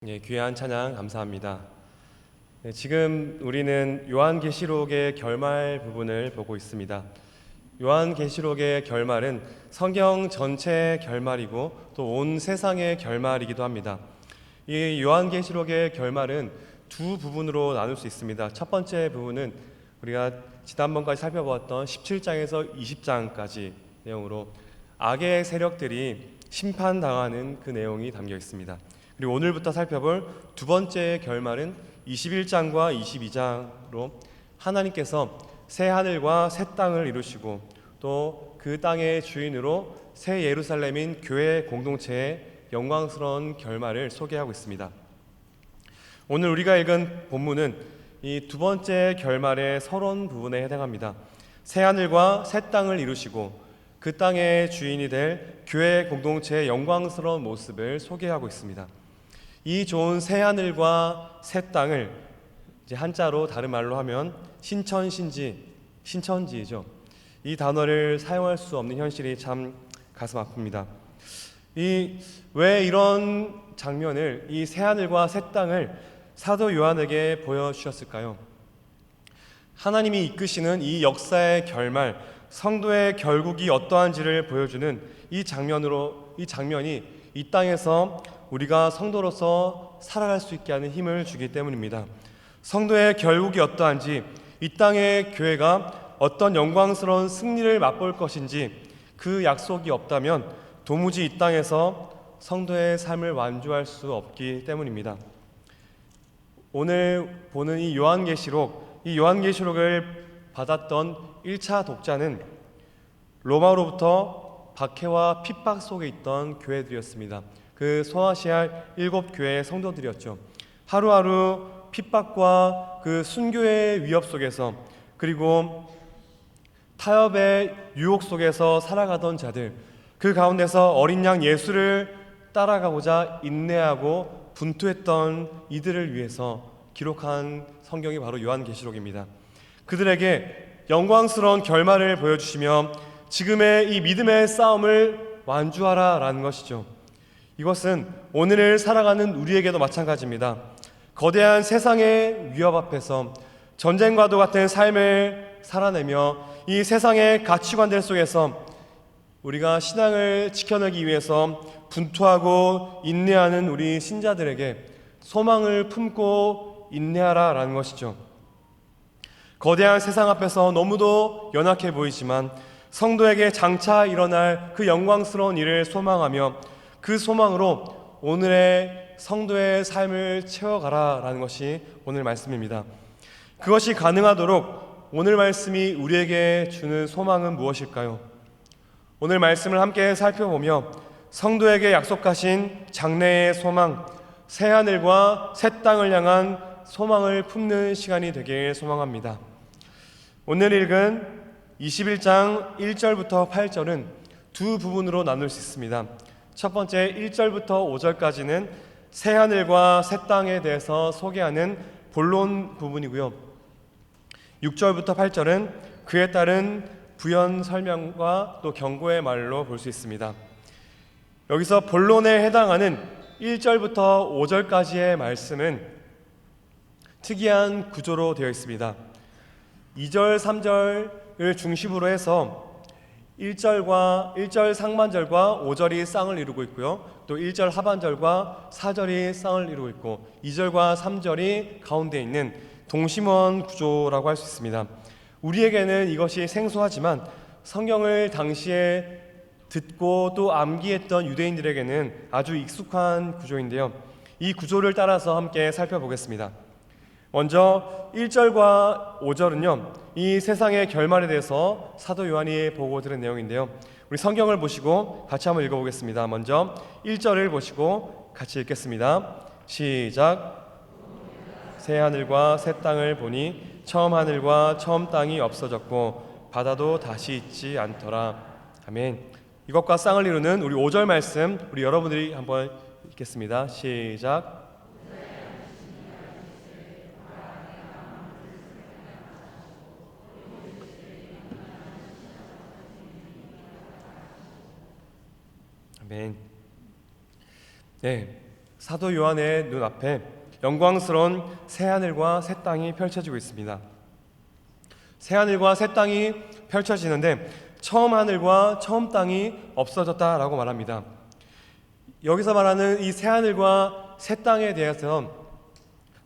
귀한 찬양 감사합니다. 지금 우리는 요한계시록의 결말 부분을 보고 있습니다. 요한계시록의 결말은 성경 전체의 결말이고 또 온 세상의 결말이기도 합니다. 이 요한계시록의 결말은 두 부분으로 나눌 수 있습니다. 첫 번째 부분은 우리가 지난번까지 살펴보았던 17장에서 20장까지 내용으로 악의 세력들이 심판당하는 그 내용이 담겨 있습니다. 그리고 오늘부터 살펴볼 두 번째 결말은 21장과 22장으로 하나님께서 새 하늘과 새 땅을 이루시고 또 그 땅의 주인으로 새 예루살렘인 교회 공동체의 영광스러운 결말을 소개하고 있습니다. 오늘 우리가 읽은 본문은 이 두 번째 결말의 서론 부분에 해당합니다. 새 하늘과 새 땅을 이루시고 그 땅의 주인이 될 교회 공동체의 영광스러운 모습을 소개하고 있습니다. 이 좋은 새 하늘과 새 땅을 이제 한자로 다른 말로 하면 신천지죠. 이 단어를 사용할 수 없는 현실이 참 가슴 아픕니다. 왜 이런 장면을, 이 새 하늘과 새 땅을 사도 요한에게 보여주셨을까요? 하나님이 이끄시는 이 역사의 결말, 성도의 결국이 어떠한지를 보여주는 이 장면이 이 땅에서 우리가 성도로서 살아갈 수 있게 하는 힘을 주기 때문입니다. 성도의 결국이 어떠한지, 이 땅의 교회가 어떤 영광스러운 승리를 맛볼 것인지 그 약속이 없다면 도무지 이 땅에서 성도의 삶을 완주할 수 없기 때문입니다. 오늘 보는 이 요한계시록을 받았던 1차 독자는 로마로부터 박해와 핍박 속에 있던 교회들이었습니다. 그 소아시아 7교회의 성도들이었죠. 하루하루 핍박과 그 순교의 위협 속에서, 그리고 타협의 유혹 속에서 살아가던 자들, 그 가운데서 어린 양 예수를 따라가고자 인내하고 분투했던 이들을 위해서 기록한 성경이 바로 요한계시록입니다. 그들에게 영광스러운 결말을 보여주시며 지금의 이 믿음의 싸움을 완주하라라는 것이죠. 이것은 오늘을 살아가는 우리에게도 마찬가지입니다. 거대한 세상의 위협 앞에서 전쟁과도 같은 삶을 살아내며 이 세상의 가치관들 속에서 우리가 신앙을 지켜내기 위해서 분투하고 인내하는 우리 신자들에게 소망을 품고 인내하라라는 것이죠. 거대한 세상 앞에서 너무도 연약해 보이지만 성도에게 장차 일어날 그 영광스러운 일을 소망하며 그 소망으로 오늘의 성도의 삶을 채워가라라는 것이 오늘 말씀입니다. 그것이 가능하도록 오늘 말씀이 우리에게 주는 소망은 무엇일까요? 오늘 말씀을 함께 살펴보며 성도에게 약속하신 장래의 소망, 새 하늘과 새 땅을 향한 소망을 품는 시간이 되길 소망합니다. 오늘 읽은 21장 1절부터 8절은 두 부분으로 나눌 수 있습니다. 첫 번째 1절부터 5절까지는 새 하늘과 새 땅에 대해서 소개하는 본론 부분이고요. 6절부터 8절은 그에 따른 부연 설명과 또 경고의 말로 볼 수 있습니다. 여기서 본론에 해당하는 1절부터 5절까지의 말씀은 특이한 구조로 되어 있습니다. 2절, 3절을 중심으로 해서 1절 상반절과 5절이 쌍을 이루고 있고요. 또 1절 하반절과 4절이 쌍을 이루고 있고 2절과 3절이 가운데 있는 동심원 구조라고 할 수 있습니다. 우리에게는 이것이 생소하지만 성경을 당시에 듣고 또 암기했던 유대인들에게는 아주 익숙한 구조인데요. 이 구조를 따라서 함께 살펴보겠습니다. 먼저 1절과 5절은요, 이 세상의 결말에 대해서 사도 요한이 보고 들은 내용인데요. 우리 성경을 보시고 같이 한번 읽어보겠습니다. 먼저 1절을 보시고 같이 읽겠습니다. 시작. 새 하늘과 새 땅을 보니 처음 하늘과 처음 땅이 없어졌고 바다도 다시 있지 않더라. 아멘. 이것과 쌍을 이루는 우리 5절 말씀, 우리 여러분들이 한번 읽겠습니다. 시작. 아멘. 네, 사도 요한의 눈앞에 영광스러운 새하늘과 새 땅이 펼쳐지고 있습니다. 새하늘과 새 땅이 펼쳐지는데 처음 하늘과 처음 땅이 없어졌다라고 말합니다. 여기서 말하는 이 새하늘과 새 땅에 대해서는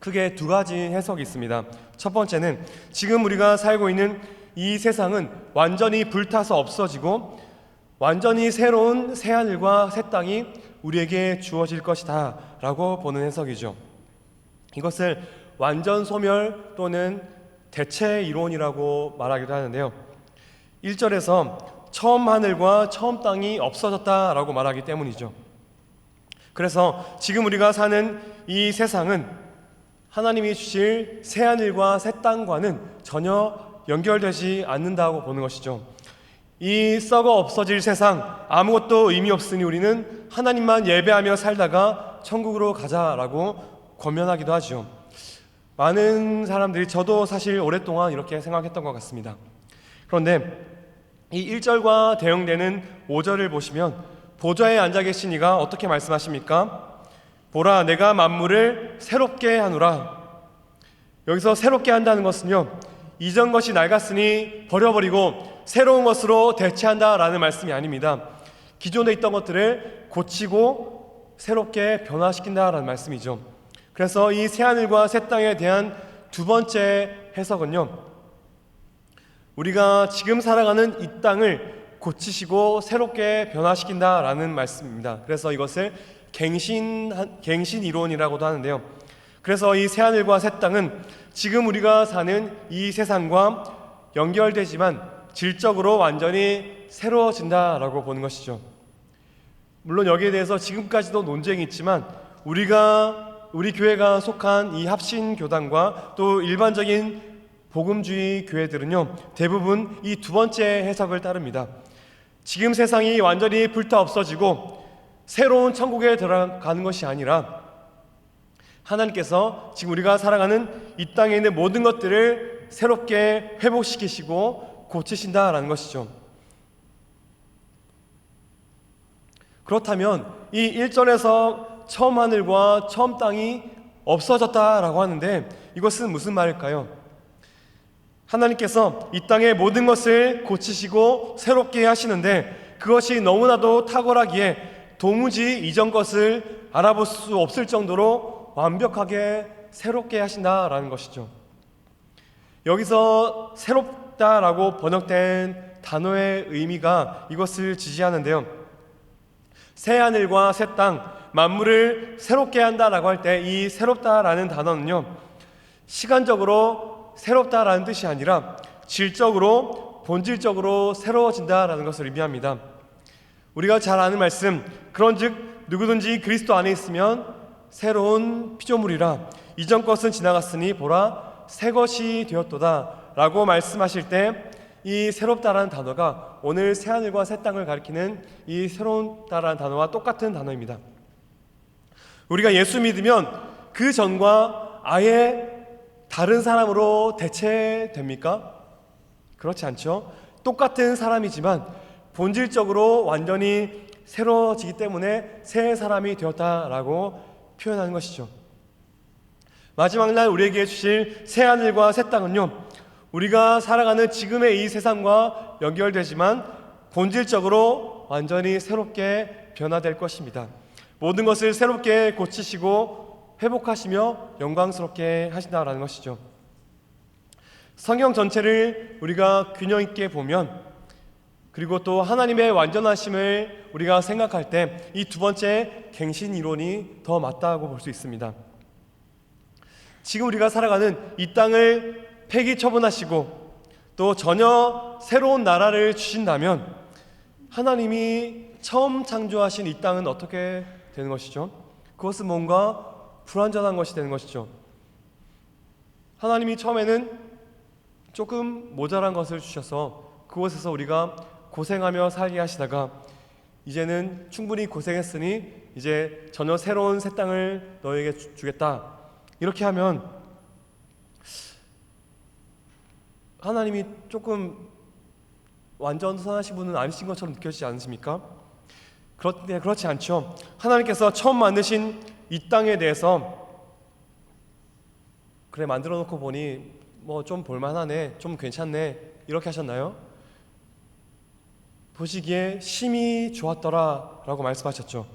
크게 두 가지 해석이 있습니다. 첫 번째는 지금 우리가 살고 있는 이 세상은 완전히 불타서 없어지고 완전히 새로운 새하늘과 새 땅이 우리에게 주어질 것이다 라고 보는 해석이죠. 이것을 완전 소멸 또는 대체 이론이라고 말하기도 하는데요. 1절에서 처음 하늘과 처음 땅이 없어졌다라고 말하기 때문이죠. 그래서 지금 우리가 사는 이 세상은 하나님이 주실 새하늘과 새 땅과는 전혀 연결되지 않는다고 보는 것이죠. 이 썩어 없어질 세상, 아무것도 의미 없으니 우리는 하나님만 예배하며 살다가 천국으로 가자라고 권면하기도 하죠. 많은 사람들이, 저도 사실 오랫동안 이렇게 생각했던 것 같습니다. 그런데 이 1절과 대응되는 5절을 보시면 보좌에 앉아 계신 이가 어떻게 말씀하십니까? 보라, 내가 만물을 새롭게 하노라. 여기서 새롭게 한다는 것은요, 이전 것이 낡았으니 버려버리고 새로운 것으로 대체한다라는 말씀이 아닙니다. 기존에 있던 것들을 고치고 새롭게 변화시킨다라는 말씀이죠. 그래서 이 새하늘과 새 땅에 대한 두 번째 해석은요, 우리가 지금 살아가는 이 땅을 고치시고 새롭게 변화시킨다라는 말씀입니다. 그래서 이것을 갱신 이론이라고도 하는데요. 그래서 이 새하늘과 새 땅은 지금 우리가 사는 이 세상과 연결되지만 질적으로 완전히 새로워진다라고 보는 것이죠. 물론 여기에 대해서 지금까지도 논쟁이 있지만 우리 교회가 속한 이 합신교단과 또 일반적인 복음주의 교회들은요, 대부분 이 두 번째 해석을 따릅니다. 지금 세상이 완전히 불타 없어지고 새로운 천국에 들어가는 것이 아니라 하나님께서 지금 우리가 살아가는 이 땅에 있는 모든 것들을 새롭게 회복시키시고 고치신다라는 것이죠. 그렇다면 이 1절에서 처음 하늘과 처음 땅이 없어졌다라고 하는데 이것은 무슨 말일까요? 하나님께서 이 땅의 모든 것을 고치시고 새롭게 하시는데 그것이 너무나도 탁월하기에 도무지 이전 것을 알아볼 수 없을 정도로 완벽하게 새롭게 하신다라는 것이죠. 여기서 새롭다라고 번역된 단어의 의미가 이것을 지지하는데요. 새 하늘과 새 땅, 만물을 새롭게 한다라고 할 때 이 새롭다라는 단어는요, 시간적으로 새롭다라는 뜻이 아니라 질적으로, 본질적으로 새로워진다라는 것을 의미합니다. 우리가 잘 아는 말씀, 그런즉 누구든지 그리스도 안에 있으면 새로운 피조물이라 이전 것은 지나갔으니 보라 새 것이 되었도다 라고 말씀하실 때 이 새롭다라는 단어가 오늘 새하늘과 새 땅을 가리키는 이 새롭다라는 단어와 똑같은 단어입니다. 우리가 예수 믿으면 그 전과 아예 다른 사람으로 대체됩니까? 그렇지 않죠. 똑같은 사람이지만 본질적으로 완전히 새로워지기 때문에 새 사람이 되었다라고 표현하는 것이죠. 마지막 날 우리에게 주실 새하늘과 새 땅은요, 우리가 살아가는 지금의 이 세상과 연결되지만 본질적으로 완전히 새롭게 변화될 것입니다. 모든 것을 새롭게 고치시고 회복하시며 영광스럽게 하신다라는 것이죠. 성경 전체를 우리가 균형 있게 보면, 그리고 또 하나님의 완전하심을 우리가 생각할 때 이 두 번째 갱신 이론이 더 맞다고 볼 수 있습니다. 지금 우리가 살아가는 이 땅을 폐기 처분하시고 또 전혀 새로운 나라를 주신다면 하나님이 처음 창조하신 이 땅은 어떻게 되는 것이죠? 그것은 뭔가 불완전한 것이 되는 것이죠. 하나님이 처음에는 조금 모자란 것을 주셔서 그곳에서 우리가 고생하며 살게 하시다가 이제는 충분히 고생했으니 이제 전혀 새로운 새 땅을 너에게 주겠다, 이렇게 하면 하나님이 조금 완전 선하신 분은 아니신 것처럼 느껴지지 않으십니까? 그런데 그렇지 않죠. 하나님께서 처음 만드신 이 땅에 대해서 그래 만들어 놓고 보니 뭐 좀 볼만하네, 좀 괜찮네 이렇게 하셨나요? 보시기에 심히 좋았더라 라고 말씀하셨죠.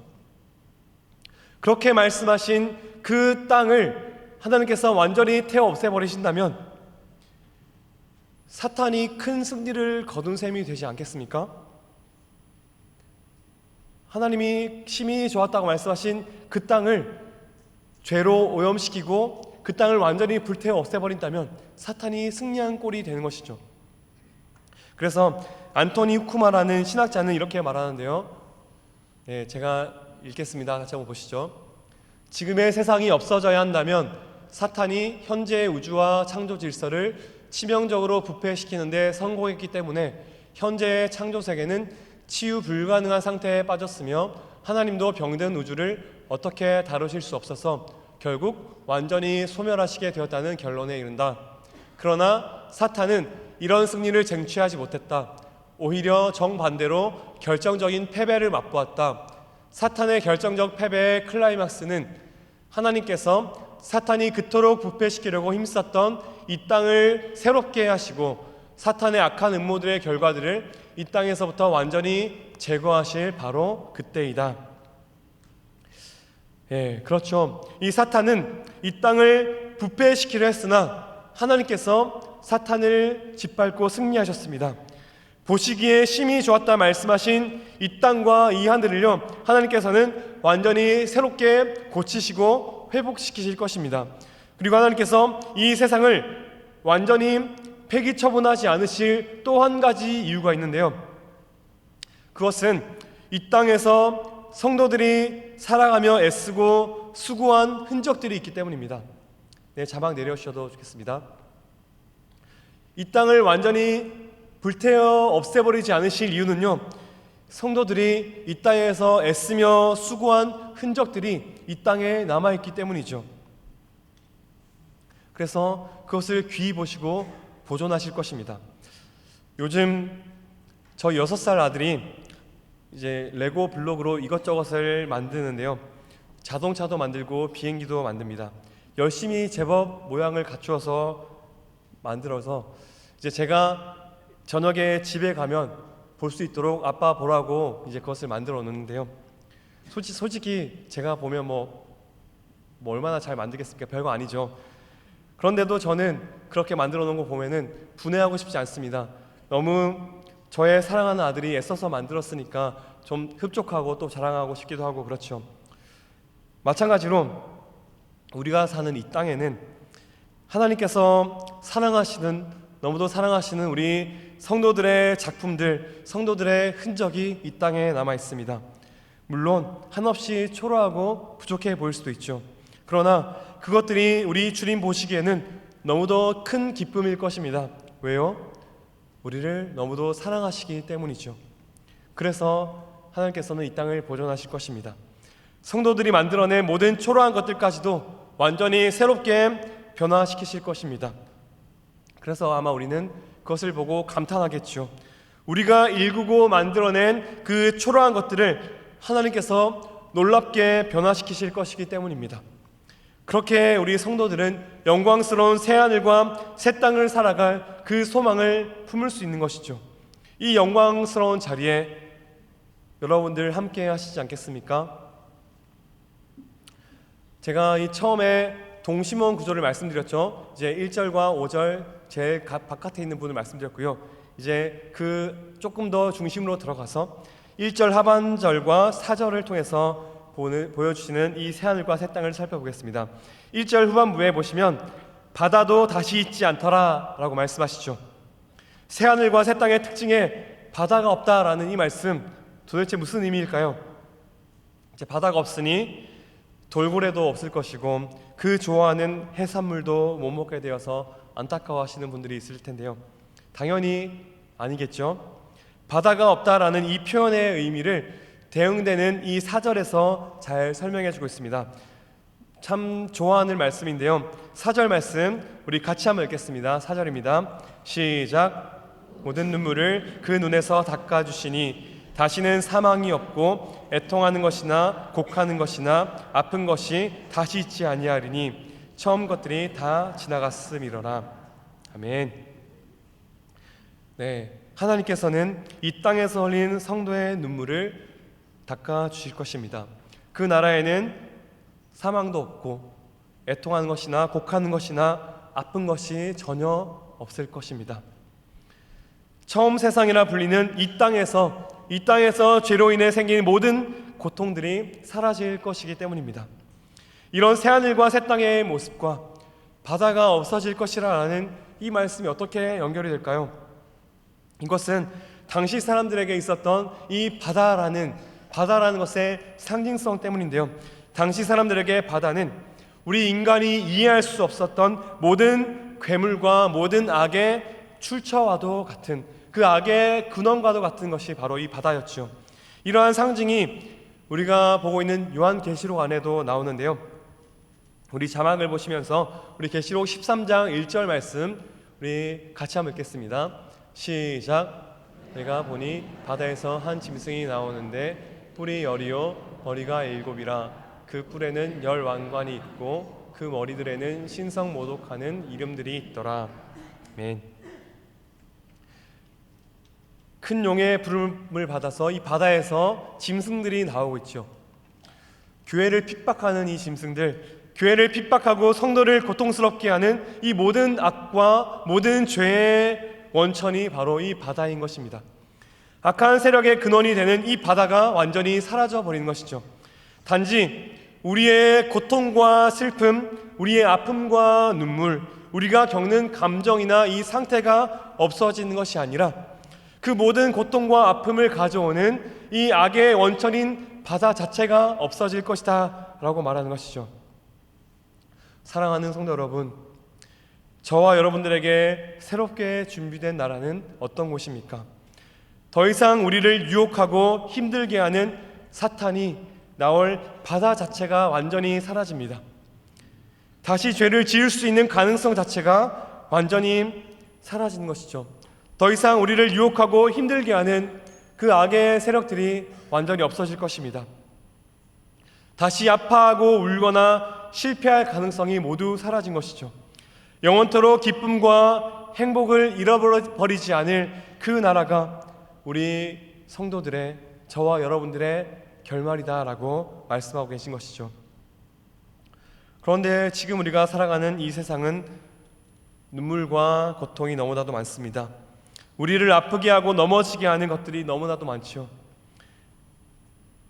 그렇게 말씀하신 그 땅을 하나님께서 완전히 태워 없애버리신다면 사탄이 큰 승리를 거둔 셈이 되지 않겠습니까? 하나님이 심히 좋았다고 말씀하신 그 땅을 죄로 오염시키고 그 땅을 완전히 불태워 없애버린다면 사탄이 승리한 꼴이 되는 것이죠. 그래서 안토니 후쿠마라는 신학자는 이렇게 말하는데요. 제가 읽겠습니다. 같이 한번 보시죠. 지금의 세상이 없어져야 한다면 사탄이 현재의 우주와 창조 질서를 치명적으로 부패시키는데 성공했기 때문에 현재의 창조 세계는 치유 불가능한 상태에 빠졌으며 하나님도 병든 우주를 어떻게 다루실 수 없어서 결국 완전히 소멸하시게 되었다는 결론에 이른다. 그러나 사탄은 이런 승리를 쟁취하지 못했다. 오히려 정반대로 결정적인 패배를 맛보았다. 사탄의 결정적 패배의 클라이막스는 하나님께서 사탄이 그토록 부패시키려고 힘썼던 이 땅을 새롭게 하시고 사탄의 악한 음모들의 결과들을 이 땅에서부터 완전히 제거하실 바로 그때이다. 그렇죠. 이 사탄은 이 땅을 부패시키려 했으나 하나님께서 사탄을 짓밟고 승리하셨습니다. 보시기에 심히 좋았다 말씀하신 이 땅과 이 하늘을요, 하나님께서는 완전히 새롭게 고치시고 회복시키실 것입니다. 그리고 하나님께서 이 세상을 완전히 폐기 처분하지 않으실 또 한 가지 이유가 있는데요. 그것은 이 땅에서 성도들이 살아가며 애쓰고 수고한 흔적들이 있기 때문입니다. 자막 내려주셔도 좋겠습니다. 이 땅을 완전히 불태워 없애버리지 않으실 이유는요, 성도들이 이 땅에서 애쓰며 수고한 흔적들이 이 땅에 남아있기 때문이죠. 그래서 그것을 귀히 보시고 보존하실 것입니다. 요즘 저희 6살 아들이 이제 레고 블록으로 이것저것을 만드는데요, 자동차도 만들고 비행기도 만듭니다. 열심히 제법 모양을 갖추어서 만들어서 이제 제가 저녁에 집에 가면 볼 수 있도록 아빠 보라고 이제 그것을 만들어 놓는데요. 솔직히 제가 보면 뭐 얼마나 잘 만들겠습니까? 별거 아니죠. 그런데도 저는 그렇게 만들어 놓은 거 보면은 분해하고 싶지 않습니다. 너무 저의 사랑하는 아들이 애써서 만들었으니까 좀 흡족하고 또 자랑하고 싶기도 하고 그렇죠. 마찬가지로 우리가 사는 이 땅에는 하나님께서 너무도 사랑하시는 우리 성도들의 작품들, 성도들의 흔적이 이 땅에 남아 있습니다. 물론 한없이 초라하고 부족해 보일 수도 있죠. 그러나 그것들이 우리 주님 보시기에는 너무도 큰 기쁨일 것입니다. 왜요? 우리를 너무도 사랑하시기 때문이죠. 그래서 하나님께서는 이 땅을 보존하실 것입니다. 성도들이 만들어낸 모든 초라한 것들까지도 완전히 새롭게 변화시키실 것입니다. 그래서 아마 우리는 그것을 보고 감탄하겠죠. 우리가 일구고 만들어낸 그 초라한 것들을 하나님께서 놀랍게 변화시키실 것이기 때문입니다. 그렇게 우리 성도들은 영광스러운 새하늘과 새 땅을 살아갈 그 소망을 품을 수 있는 것이죠. 이 영광스러운 자리에 여러분들 함께 하시지 않겠습니까? 제가 이 처음에 동심원 구조를 말씀드렸죠. 이제 1절과 5절 제일 바깥에 있는 분을 말씀드렸고요. 이제 그 조금 더 중심으로 들어가서 1절 하반절과 4절을 통해서 보여주시는 이 새하늘과 새 땅을 살펴보겠습니다. 1절 후반부에 보시면 바다도 다시 있지 않더라 라고 말씀하시죠. 새하늘과 새 땅의 특징에 바다가 없다라는 이 말씀, 도대체 무슨 의미일까요? 이제 바다가 없으니 돌고래도 없을 것이고 그 좋아하는 해산물도 못 먹게 되어서 안타까워하시는 분들이 있을 텐데요. 당연히 아니겠죠. 바다가 없다라는 이 표현의 의미를 대응되는 이 4절에서 잘 설명해주고 있습니다. 참 좋아하는 말씀인데요. 4절 말씀 우리 같이 한번 읽겠습니다. 4절입니다. 시작. 모든 눈물을 그 눈에서 닦아주시니 다시는 사망이 없고 애통하는 것이나 곡하는 것이나 아픈 것이 다시 있지 아니하리니 처음 것들이 다 지나갔음이로라. 아멘. 네, 하나님께서는 이 땅에서 흘린 성도의 눈물을 닦아 주실 것입니다. 그 나라에는 사망도 없고 애통하는 것이나 곡하는 것이나 아픈 것이 전혀 없을 것입니다. 처음 세상이라 불리는 이 땅에서 죄로 인해 생긴 모든 고통들이 사라질 것이기 때문입니다. 이런 새하늘과 새 땅의 모습과 바다가 없어질 것이라는 이 말씀이 어떻게 연결이 될까요? 이것은 당시 사람들에게 있었던 이 바다라는 것의 상징성 때문인데요. 당시 사람들에게 바다는 우리 인간이 이해할 수 없었던 모든 괴물과 모든 악의 출처와도 같은, 그 악의 근원과도 같은 것이 바로 이 바다였죠. 이러한 상징이 우리가 보고 있는 요한계시록 안에도 나오는데요. 우리 자막을 보시면서 우리 계시록 13장 1절 말씀 우리 같이 한번 읽겠습니다. 시작. 내가 보니 바다에서 한 짐승이 나오는데 뿔이 열이요 머리가 7이라. 그 뿔에는 10왕관이 있고 그 머리들에는 신성모독하는 이름들이 있더라. 아멘. 큰 용의 부름을 받아서 이 바다에서 짐승들이 나오고 있죠. 교회를 핍박하는 이 짐승들, 교회를 핍박하고 성도를 고통스럽게 하는 이 모든 악과 모든 죄의 원천이 바로 이 바다인 것입니다. 악한 세력의 근원이 되는 이 바다가 완전히 사라져 버리는 것이죠. 단지 우리의 고통과 슬픔, 우리의 아픔과 눈물, 우리가 겪는 감정이나 이 상태가 없어지는 것이 아니라 그 모든 고통과 아픔을 가져오는 이 악의 원천인 바다 자체가 없어질 것이다 라고 말하는 것이죠. 사랑하는 성도 여러분, 저와 여러분들에게 새롭게 준비된 나라는 어떤 곳입니까? 더 이상 우리를 유혹하고 힘들게 하는 사탄이 나올 바다 자체가 완전히 사라집니다. 다시 죄를 지을 수 있는 가능성 자체가 완전히 사라지는 것이죠. 더 이상 우리를 유혹하고 힘들게 하는 그 악의 세력들이 완전히 없어질 것입니다. 다시 아파하고 울거나 실패할 가능성이 모두 사라진 것이죠. 영원토록 기쁨과 행복을 잃어버리지 않을 그 나라가 우리 성도들의, 저와 여러분들의 결말이다라고 말씀하고 계신 것이죠. 그런데 지금 우리가 살아가는 이 세상은 눈물과 고통이 너무나도 많습니다. 우리를 아프게 하고 넘어지게 하는 것들이 너무나도 많죠.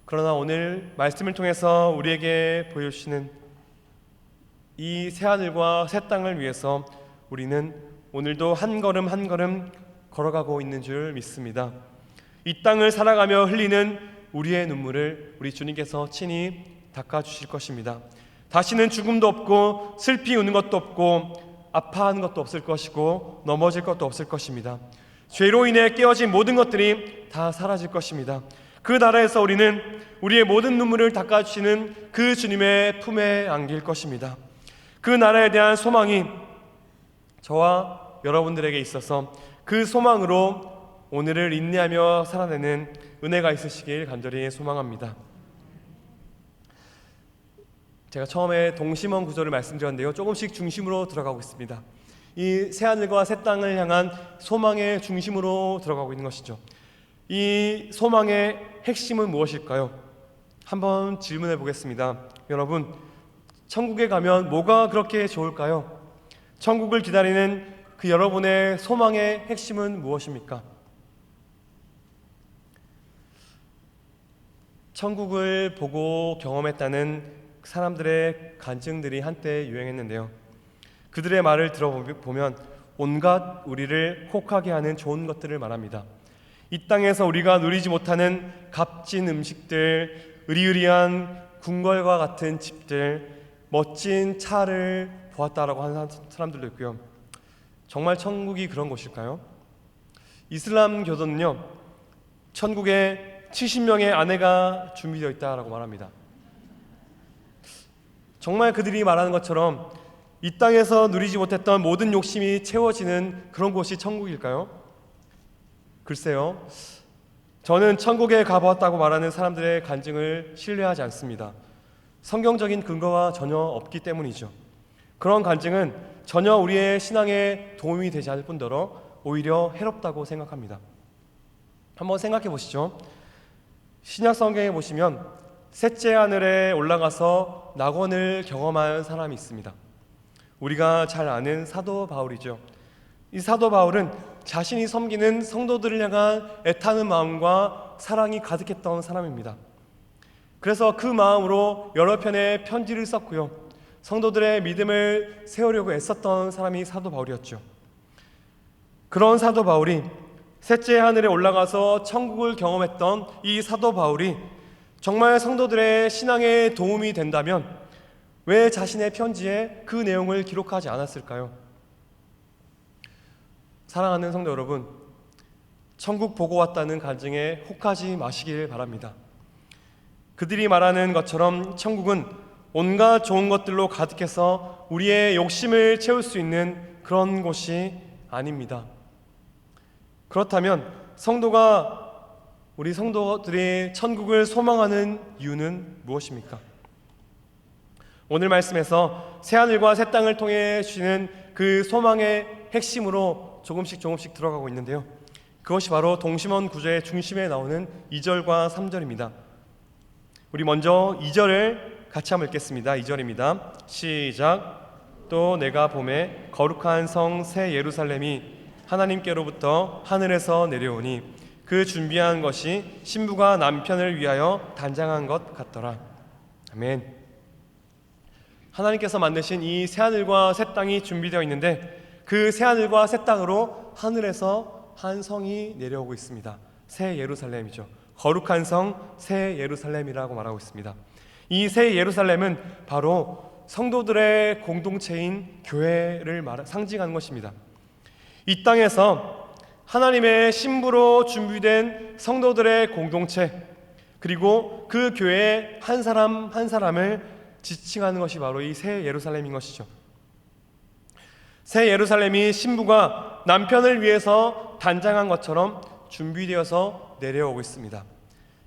그러나 오늘 말씀을 통해서 우리에게 보여주시는 이 새하늘과 새 땅을 위해서 우리는 오늘도 한 걸음 한 걸음 걸어가고 있는 줄 믿습니다. 이 땅을 살아가며 흘리는 우리의 눈물을 우리 주님께서 친히 닦아주실 것입니다. 다시는 죽음도 없고 슬피 우는 것도 없고 아파하는 것도 없을 것이고 넘어질 것도 없을 것입니다. 죄로 인해 깨어진 모든 것들이 다 사라질 것입니다. 그 나라에서 우리는 우리의 모든 눈물을 닦아주시는 그 주님의 품에 안길 것입니다. 그 나라에 대한 소망이 저와 여러분들에게 있어서 그 소망으로 오늘을 인내하며 살아내는 은혜가 있으시길 간절히 소망합니다. 제가 처음에 동심원 구절을 말씀드렸는데요, 조금씩 중심으로 들어가고 있습니다. 이 새하늘과 새 땅을 향한 소망의 중심으로 들어가고 있는 것이죠. 이 소망의 핵심은 무엇일까요? 한번 질문해 보겠습니다. 여러분, 천국에 가면 뭐가 그렇게 좋을까요? 천국을 기다리는 그 여러분의 소망의 핵심은 무엇입니까? 천국을 보고 경험했다는 사람들의 간증들이 한때 유행했는데요, 그들의 말을 들어보면 온갖 우리를 혹하게 하는 좋은 것들을 말합니다. 이 땅에서 우리가 누리지 못하는 값진 음식들, 으리으리한 궁궐과 같은 집들, 멋진 차를 보았다라고 하는 사람들도 있고요. 정말 천국이 그런 곳일까요? 이슬람교도는요, 천국에 70명의 아내가 준비되어 있다라고 말합니다. 정말 그들이 말하는 것처럼 이 땅에서 누리지 못했던 모든 욕심이 채워지는 그런 곳이 천국일까요? 글쎄요, 저는 천국에 가보았다고 말하는 사람들의 간증을 신뢰하지 않습니다. 성경적인 근거가 전혀 없기 때문이죠. 그런 간증은 전혀 우리의 신앙에 도움이 되지 않을 뿐더러 오히려 해롭다고 생각합니다. 한번 생각해 보시죠. 신약 성경에 보시면 셋째 하늘에 올라가서 낙원을 경험한 사람이 있습니다. 우리가 잘 아는 사도 바울이죠. 이 사도 바울은 자신이 섬기는 성도들을 향한 애타는 마음과 사랑이 가득했던 사람입니다. 그래서 그 마음으로 여러 편의 편지를 썼고요, 성도들의 믿음을 세우려고 애썼던 사람이 사도 바울이었죠. 그런 사도 바울이 셋째 하늘에 올라가서 천국을 경험했던 이 사도 바울이 정말 성도들의 신앙에 도움이 된다면 왜 자신의 편지에 그 내용을 기록하지 않았을까요? 사랑하는 성도 여러분, 천국 보고 왔다는 간증에 혹하지 마시길 바랍니다. 그들이 말하는 것처럼 천국은 온갖 좋은 것들로 가득해서 우리의 욕심을 채울 수 있는 그런 곳이 아닙니다. 그렇다면 우리 성도들이 천국을 소망하는 이유는 무엇입니까? 오늘 말씀에서 새하늘과 새 땅을 통해 주시는 그 소망의 핵심으로 조금씩 들어가고 있는데요, 그것이 바로 동심원 구조의 중심에 나오는 2절과 3절입니다. 우리 먼저 2절을 같이 한번 읽겠습니다. 2절입니다. 시작. 또 내가 봄에 거룩한 성 새 예루살렘이 하나님께로부터 하늘에서 내려오니 그 준비한 것이 신부가 남편을 위하여 단장한 것 같더라. 아멘. 하나님께서 만드신 이 새하늘과 새 땅이 준비되어 있는데 그 새하늘과 새 땅으로 하늘에서 한 성이 내려오고 있습니다. 새 예루살렘이죠. 거룩한 성 새 예루살렘이라고 말하고 있습니다. 이 새 예루살렘은 바로 성도들의 공동체인 교회를 상징하는 것입니다. 이 땅에서 하나님의 신부로 준비된 성도들의 공동체, 그리고 그 교회의 한 사람 한 사람을 지칭하는 것이 바로 이 새 예루살렘인 것이죠. 새 예루살렘이 신부가 남편을 위해서 단장한 것처럼 준비되어서 내려오고 있습니다.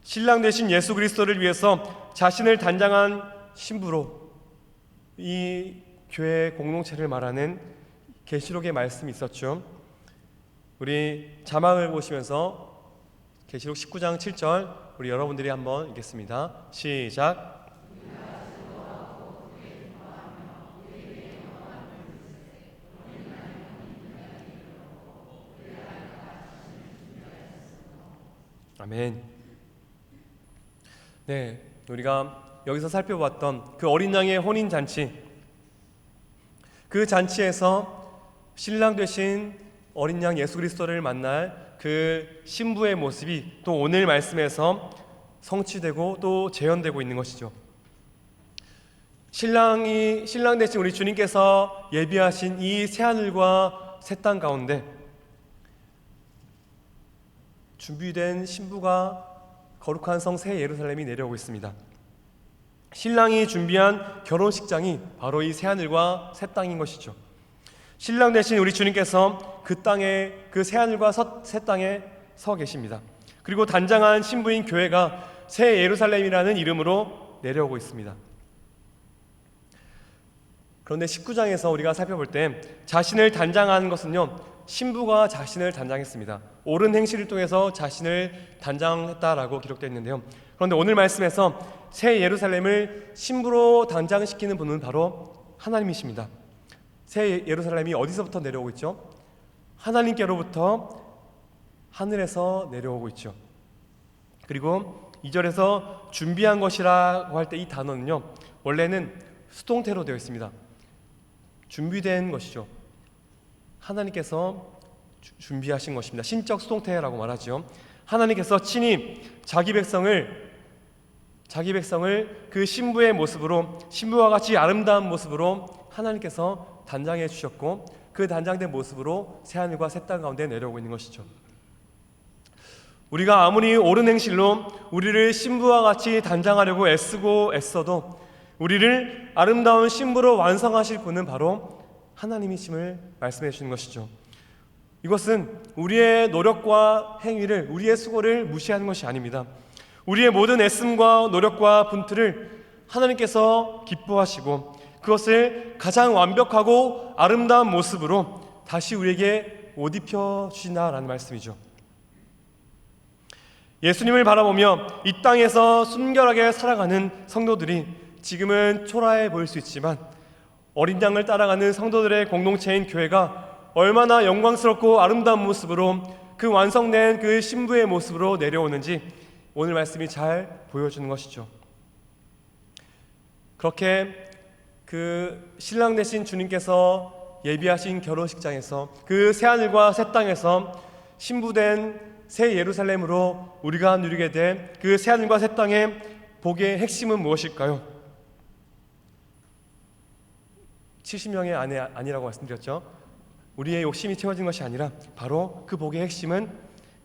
신랑 되신 예수 그리스도를 위해서 자신을 단장한 신부로 이 교회 공동체를 말하는 계시록의 말씀이 있었죠. 우리 자막을 보시면서 계시록 19장 7절 우리 여러분들이 한번 읽겠습니다. 시작. 아멘. 네, 우리가 여기서 살펴봤던 그 어린 양의 혼인 잔치, 그 잔치에서 신랑 되신 어린 양 예수 그리스도를 만날 그 신부의 모습이 또 오늘 말씀에서 성취되고 또 재현되고 있는 것이죠. 신랑 되신 우리 주님께서 예비하신 이 새하늘과 새 땅 가운데 준비된 신부가 거룩한 성 새 예루살렘이 내려오고 있습니다. 신랑이 준비한 결혼식장이 바로 이 새하늘과 새 땅인 것이죠. 신랑 되신 우리 주님께서 그 땅에, 그 새하늘과 새 땅에 서 계십니다. 그리고 단장한 신부인 교회가 새 예루살렘이라는 이름으로 내려오고 있습니다. 그런데 19장에서 우리가 살펴볼 때 자신을 단장하는 것은요, 신부가 자신을 단장했습니다. 옳은 행실을 통해서 자신을 단장했다라고 기록되어 있는데요, 그런데 오늘 말씀에서 새 예루살렘을 신부로 단장시키는 분은 바로 하나님이십니다. 새 예루살렘이 어디서부터 내려오고 있죠? 하나님께로부터 하늘에서 내려오고 있죠. 그리고 2절에서 준비한 것이라고 할 때 이 단어는요, 원래는 수동태로 되어 있습니다. 준비된 것이죠. 하나님께서 준비하신 것입니다. 신적 수동태라고 말하죠. 하나님께서 친히 자기 백성을 그 신부의 모습으로, 신부와 같이 아름다운 모습으로 하나님께서 단장해 주셨고, 그 단장된 모습으로 새하늘과 새 땅 가운데 내려오고 있는 것이죠. 우리가 아무리 옳은 행실로 우리를 신부와 같이 단장하려고 애써도 우리를 아름다운 신부로 완성하실 분은 바로 하나님이심을 말씀해 주시는 것이죠. 이것은 우리의 노력과 행위를, 우리의 수고를 무시하는 것이 아닙니다. 우리의 모든 애씀과 노력과 분투를 하나님께서 기뻐하시고 그것을 가장 완벽하고 아름다운 모습으로 다시 우리에게 옷 입혀 주신다라는 말씀이죠. 예수님을 바라보며 이 땅에서 순결하게 살아가는 성도들이 지금은 초라해 보일 수 있지만 어린 양을 따라가는 성도들의 공동체인 교회가 얼마나 영광스럽고 아름다운 모습으로 그 완성된 그 신부의 모습으로 내려오는지 오늘 말씀이 잘 보여주는 것이죠. 그렇게 그 신랑 되신 주님께서 예비하신 결혼식장에서 그 새하늘과 새 땅에서 신부된 새 예루살렘으로 우리가 누리게 된 그 새하늘과 새 땅의 복의 핵심은 무엇일까요? 70명의 아내 아니라고 말씀드렸죠. 우리의 욕심이 채워진 것이 아니라 바로 그 복의 핵심은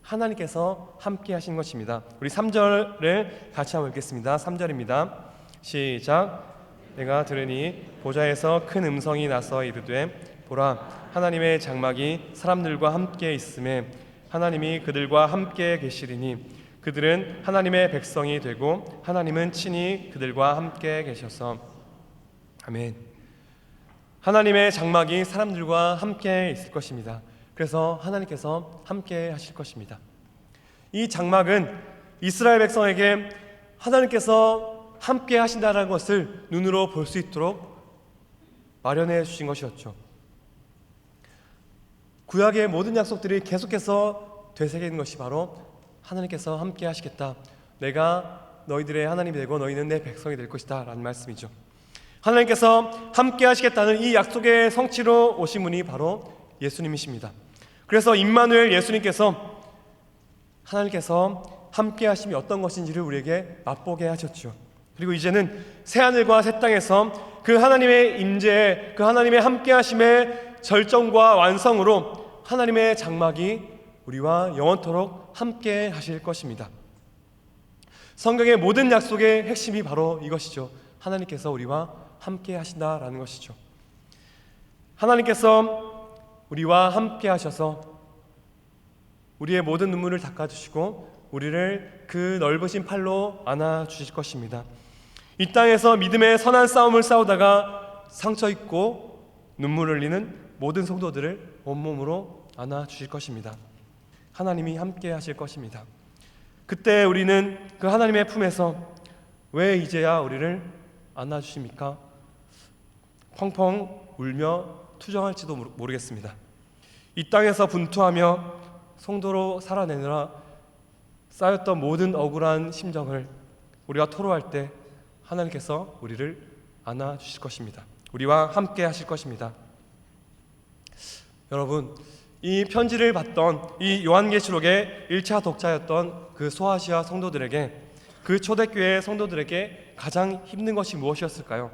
하나님께서 함께 하신 것입니다. 우리 3절을 같이 한번 읽겠습니다. 3절입니다. 시작. 내가 들으니 보좌에서 큰 음성이 나서 이르되 보라 하나님의 장막이 사람들과 함께 있음에 하나님이 그들과 함께 계시리니 그들은 하나님의 백성이 되고 하나님은 친히 그들과 함께 계셔서 아멘. 하나님의 장막이 사람들과 함께 있을 것입니다. 그래서 하나님께서 함께 하실 것입니다. 이 장막은 이스라엘 백성에게 하나님께서 함께 하신다는 것을 눈으로 볼 수 있도록 마련해 주신 것이었죠. 구약의 모든 약속들이 계속해서 되새기는 것이 바로 하나님께서 함께 하시겠다. 내가 너희들의 하나님이 되고 너희는 내 백성이 될 것이다 라는 말씀이죠. 하나님께서 함께 하시겠다는 이 약속의 성취로 오신 분이 바로 예수님이십니다. 그래서 임마누엘 예수님께서 하나님께서 함께 하심이 어떤 것인지를 우리에게 맛보게 하셨죠. 그리고 이제는 새하늘과 새 땅에서 그 하나님의 임재, 그 하나님의 함께 하심의 절정과 완성으로 하나님의 장막이 우리와 영원토록 함께 하실 것입니다. 성경의 모든 약속의 핵심이 바로 이것이죠. 하나님께서 우리와 함께 하신다라는 것이죠. 하나님께서 우리와 함께 하셔서 우리의 모든 눈물을 닦아주시고 우리를 그 넓으신 팔로 안아주실 것입니다. 이 땅에서 믿음의 선한 싸움을 싸우다가 상처 입고 눈물 흘리는 모든 성도들을 온몸으로 안아주실 것입니다. 하나님이 함께 하실 것입니다. 그때 우리는 그 하나님의 품에서 왜 이제야 우리를 안아주십니까? 펑펑 울며 투정할지도 모르겠습니다. 이 땅에서 분투하며 성도로 살아내느라 쌓였던 모든 억울한 심정을 우리가 토로할 때 하나님께서 우리를 안아주실 것입니다. 우리와 함께 하실 것입니다. 여러분, 이 편지를 받던 이 요한계시록의 1차 독자였던 그 소아시아 성도들에게, 그 초대교회 성도들에게 가장 힘든 것이 무엇이었을까요?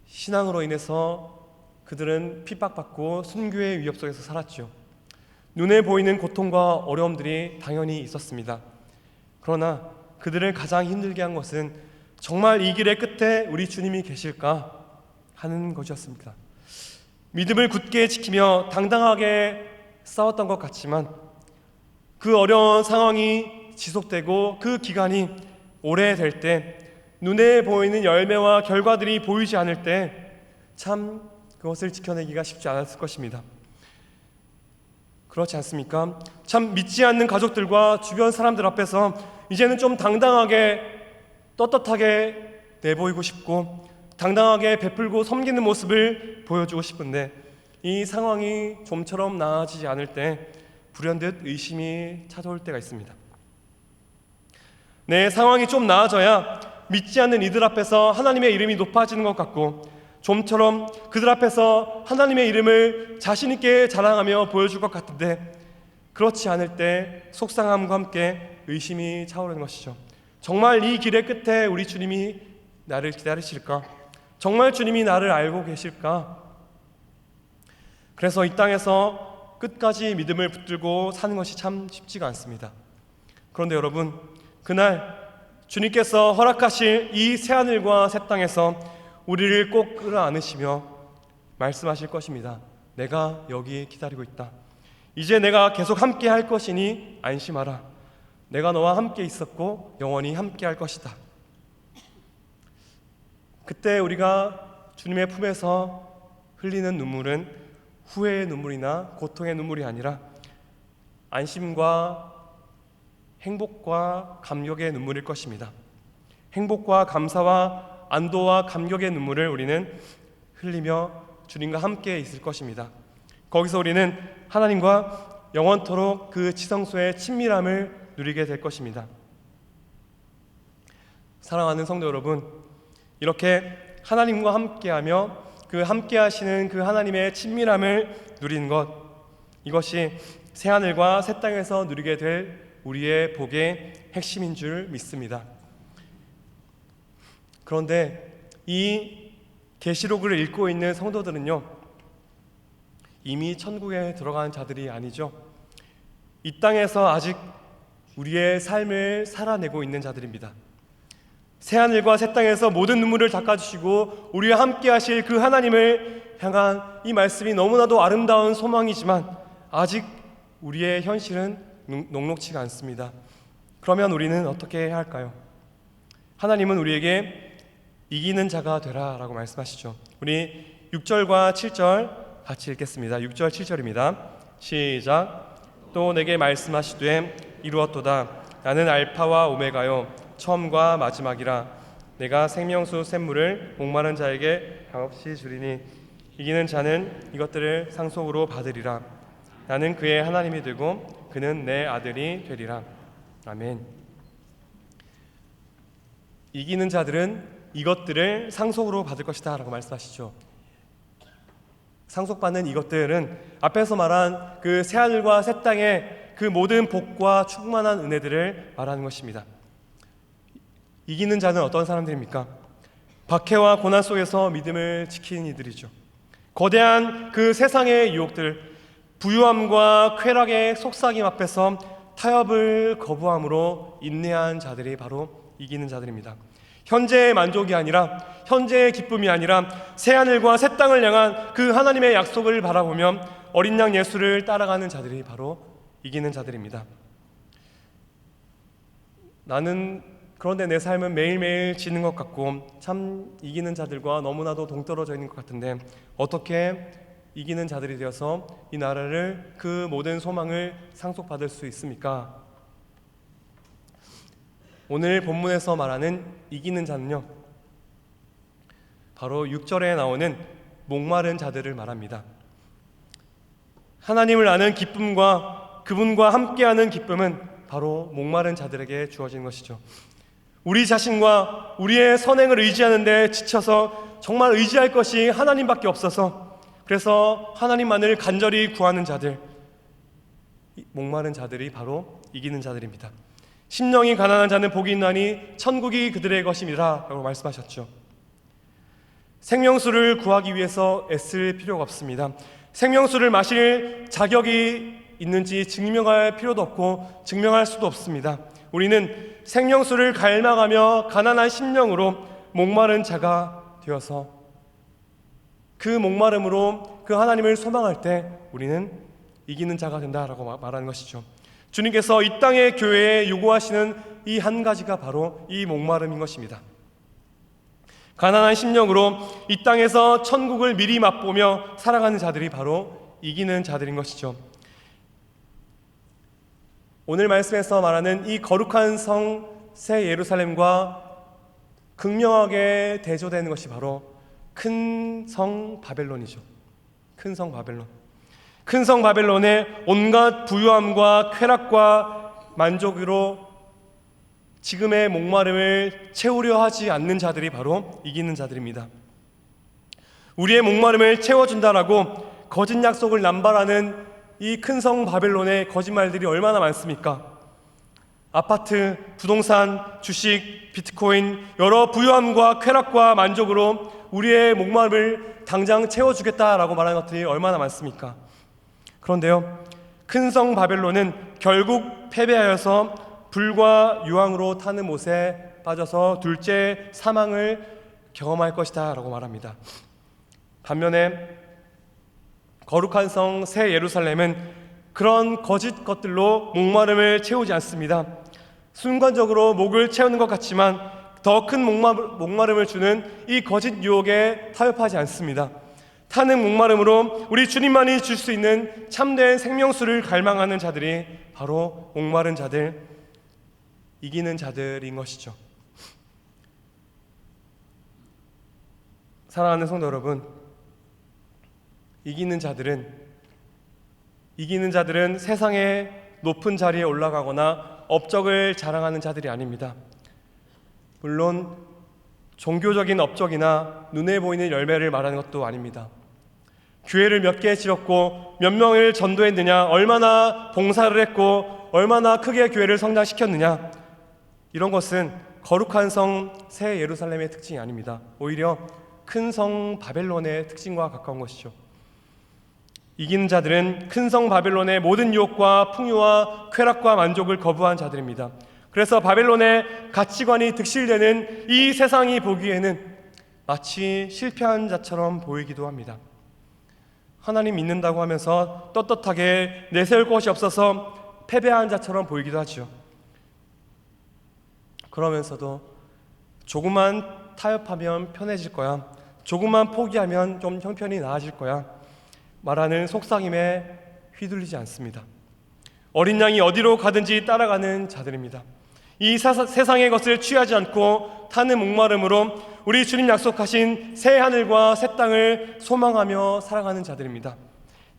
신앙으로 인해서 그들은 핍박받고 순교의 위협 속에서 살았죠. 눈에 보이는 고통과 어려움들이 당연히 있었습니다. 그러나 그들을 가장 힘들게 한 것은 정말 이 길의 끝에 우리 주님이 계실까 하는 것이었습니다. 믿음을 굳게 지키며 당당하게 싸웠던 것 같지만 그 어려운 상황이 지속되고 그 기간이 오래될 때 눈에 보이는 열매와 결과들이 보이지 않을 때 참 그것을 지켜내기가 쉽지 않았을 것입니다. 그렇지 않습니까? 참 믿지 않는 가족들과 주변 사람들 앞에서 이제는 좀 당당하게 떳떳하게 내보이고 싶고 당당하게 베풀고 섬기는 모습을 보여주고 싶은데 이 상황이 좀처럼 나아지지 않을 때 불현듯 의심이 찾아올 때가 있습니다. 내 상황이 좀 나아져야 믿지 않는 이들 앞에서 하나님의 이름이 높아지는 것 같고 좀처럼 그들 앞에서 하나님의 이름을 자신 있게 자랑하며 보여줄 것 같은데 그렇지 않을 때 속상함과 함께 의심이 차오르는 것이죠. 정말 이 길의 끝에 우리 주님이 나를 기다리실까? 정말 주님이 나를 알고 계실까? 그래서 이 땅에서 끝까지 믿음을 붙들고 사는 것이 참 쉽지가 않습니다. 그런데 여러분, 그날 주님께서 허락하실 이 새하늘과 새 땅에서 우리를 꼭 끌어안으시며 말씀하실 것입니다. 내가 여기 기다리고 있다. 이제 내가 계속 함께 할 것이니 안심하라. 내가 너와 함께 있었고 영원히 함께 할 것이다. 그때 우리가 주님의 품에서 흘리는 눈물은 후회의 눈물이나 고통의 눈물이 아니라 안심과 행복과 감격의 눈물일 것입니다. 행복과 감사와 안도와 감격의 눈물을 우리는 흘리며 주님과 함께 있을 것입니다. 거기서 우리는 하나님과 영원토록 그 지성소의 친밀함을 누리게 될 것입니다. 사랑하는 성도 여러분, 이렇게 하나님과 함께하며 그 함께하시는 그 하나님의 친밀함을 누리는 것, 이것이 새하늘과 새 땅에서 누리게 될 우리의 복의 핵심인 줄 믿습니다. 그런데 이 계시록을 읽고 있는 성도들은요, 이미 천국에 들어간 자들이 아니죠. 이 땅에서 아직 우리의 삶을 살아내고 있는 자들입니다. 새하늘과 새 땅에서 모든 눈물을 닦아주시고 우리와 함께 하실 그 하나님을 향한 이 말씀이 너무나도 아름다운 소망이지만 아직 우리의 현실은 녹록치가 않습니다. 그러면 우리는 어떻게 해야 할까요? 하나님은 우리에게 이기는 자가 되라 라고 말씀하시죠. 우리 6절과 7절 같이 읽겠습니다. 6절 7절입니다. 시작. 또 내게 말씀하시되 이루었도다. 나는 알파와 오메가요 처음과 마지막이라. 내가 생명수 샘물을 목마른 자에게 값없이 주리니 이기는 자는 이것들을 상속으로 받으리라. 나는 그의 하나님이 되고 그는 내 아들이 되리라. 아멘. 이기는 자들은 이것들을 상속으로 받을 것이다 라고 말씀하시죠. 상속받는 이것들은 앞에서 말한 그 새하늘과 새 땅의 그 모든 복과 충만한 은혜들을 말하는 것입니다. 이기는 자는 어떤 사람들입니까? 박해와 고난 속에서 믿음을 지키는 이들이죠. 거대한 그 세상의 유혹들, 부유함과 쾌락의 속삭임 앞에서 타협을 거부함으로 인내한 자들이 바로 이기는 자들입니다. 현재의 만족이 아니라, 현재의 기쁨이 아니라 새하늘과 새 땅을 향한 그 하나님의 약속을 바라보며 어린 양 예수를 따라가는 자들이 바로 이기는 자들입니다. 나는 그런데 내 삶은 매일매일 지는 것 같고 참 이기는 자들과 너무나도 동떨어져 있는 것 같은데 어떻게 이기는 자들이 되어서 이 나라를, 그 모든 소망을 상속받을 수 있습니까? 오늘 본문에서 말하는 이기는 자는요, 바로 6절에 나오는 목마른 자들을 말합니다. 하나님을 아는 기쁨과 그분과 함께하는 기쁨은 바로 목마른 자들에게 주어지는 것이죠. 우리 자신과 우리의 선행을 의지하는데 지쳐서 정말 의지할 것이 하나님밖에 없어서 그래서 하나님만을 간절히 구하는 자들, 목마른 자들이 바로 이기는 자들입니다. 심령이 가난한 자는 복이 있나니 천국이 그들의 것임이라 라고 말씀하셨죠. 생명수를 구하기 위해서 애쓸 필요가 없습니다. 생명수를 마실 자격이 있는지 증명할 필요도 없고 증명할 수도 없습니다. 우리는 생명수를 갈망하며 가난한 심령으로 목마른 자가 되어서 그 목마름으로 그 하나님을 소망할 때 우리는 이기는 자가 된다라고 말하는 것이죠. 주님께서 이 땅의 교회에 요구하시는 이 한 가지가 바로 이 목마름인 것입니다. 가난한 심령으로 이 땅에서 천국을 미리 맛보며 살아가는 자들이 바로 이기는 자들인 것이죠. 오늘 말씀에서 말하는 이 거룩한 성 새 예루살렘과 극명하게 대조되는 것이 바로 큰 성 바벨론이죠. 큰 성 바벨론. 큰 성 바벨론의 온갖 부유함과 쾌락과 만족으로 지금의 목마름을 채우려 하지 않는 자들이 바로 이기는 자들입니다. 우리의 목마름을 채워준다라고 거짓 약속을 남발하는 이 큰 성 바벨론의 거짓말들이 얼마나 많습니까? 아파트, 부동산, 주식, 비트코인, 여러 부유함과 쾌락과 만족으로 우리의 목마름을 당장 채워주겠다라고 말하는 것들이 얼마나 많습니까? 그런데요, 큰 성 바벨론은 결국 패배하여서 불과 유황으로 타는 못에 빠져서 둘째 사망을 경험할 것이다 라고 말합니다. 반면에 거룩한 성 새 예루살렘은 그런 거짓 것들로 목마름을 채우지 않습니다. 순간적으로 목을 채우는 것 같지만 더 큰 목마름을 주는 이 거짓 유혹에 타협하지 않습니다. 타는 목마름으로 우리 주님만이 줄 수 있는 참된 생명수를 갈망하는 자들이 바로 목마른 자들, 이기는 자들인 것이죠. 사랑하는 성도 여러분, 이기는 자들은 세상의 높은 자리에 올라가거나 업적을 자랑하는 자들이 아닙니다. 물론 종교적인 업적이나 눈에 보이는 열매를 말하는 것도 아닙니다. 교회를 몇 개 지었고 몇 명을 전도했느냐, 얼마나 봉사를 했고 얼마나 크게 교회를 성장시켰느냐, 이런 것은 거룩한 성 새 예루살렘의 특징이 아닙니다. 오히려 큰 성 바벨론의 특징과 가까운 것이죠. 이기는 자들은 큰 성 바벨론의 모든 유혹과 풍요와 쾌락과 만족을 거부한 자들입니다. 그래서 바벨론의 가치관이 득실되는 이 세상이 보기에는 마치 실패한 자처럼 보이기도 합니다. 하나님 믿는다고 하면서 떳떳하게 내세울 것이 없어서 패배한 자처럼 보이기도 하죠. 그러면서도 조금만 타협하면 편해질 거야, 조금만 포기하면 좀 형편이 나아질 거야 말하는 속삭임에 휘둘리지 않습니다. 어린 양이 어디로 가든지 따라가는 자들입니다. 이 세상의 것을 취하지 않고 타는 목마름으로 우리 주님 약속하신 새 하늘과 새 땅을 소망하며 살아가는 자들입니다.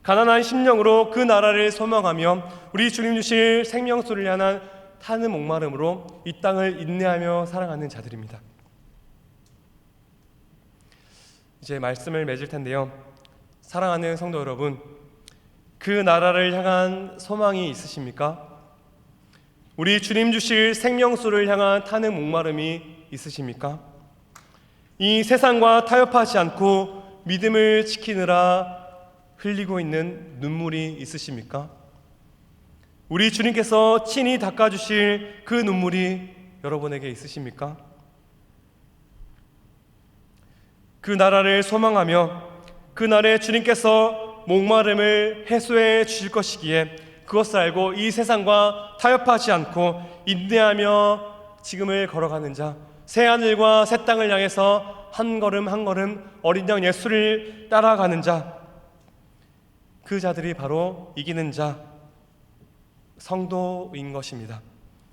가난한 심령으로 그 나라를 소망하며 우리 주님 주실 생명수를 향한 타는 목마름으로 이 땅을 인내하며 살아가는 자들입니다. 이제 말씀을 맺을 텐데요, 사랑하는 성도 여러분, 그 나라를 향한 소망이 있으십니까? 우리 주님 주실 생명수를 향한 타는 목마름이 있으십니까? 이 세상과 타협하지 않고 믿음을 지키느라 흘리고 있는 눈물이 있으십니까? 우리 주님께서 친히 닦아주실 그 눈물이 여러분에게 있으십니까? 그 나라를 소망하며 그날에 주님께서 목마름을 해소해 주실 것이기에 그것을 알고 이 세상과 타협하지 않고 인내하며 지금을 걸어가는 자, 새하늘과 새 땅을 향해서 한 걸음 한 걸음 어린 양 예수를 따라가는 자, 그 자들이 바로 이기는 자, 성도인 것입니다.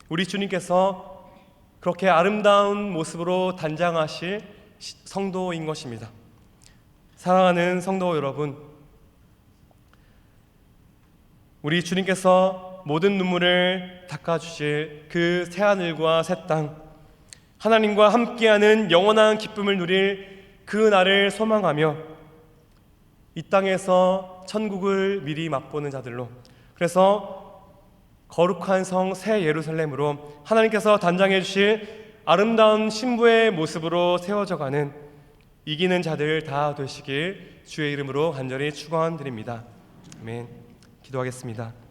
우리 주님께서 그렇게 아름다운 모습으로 단장하실 성도인 것입니다. 사랑하는 성도 여러분, 우리 주님께서 모든 눈물을 닦아주실 그 새하늘과 새 땅, 하나님과 함께하는 영원한 기쁨을 누릴 그 날을 소망하며 이 땅에서 천국을 미리 맛보는 자들로, 그래서 거룩한 성 새 예루살렘으로 하나님께서 단장해 주실 아름다운 신부의 모습으로 세워져가는 이기는 자들 다 되시길 주의 이름으로 간절히 축원드립니다. 아멘. 기도하겠습니다.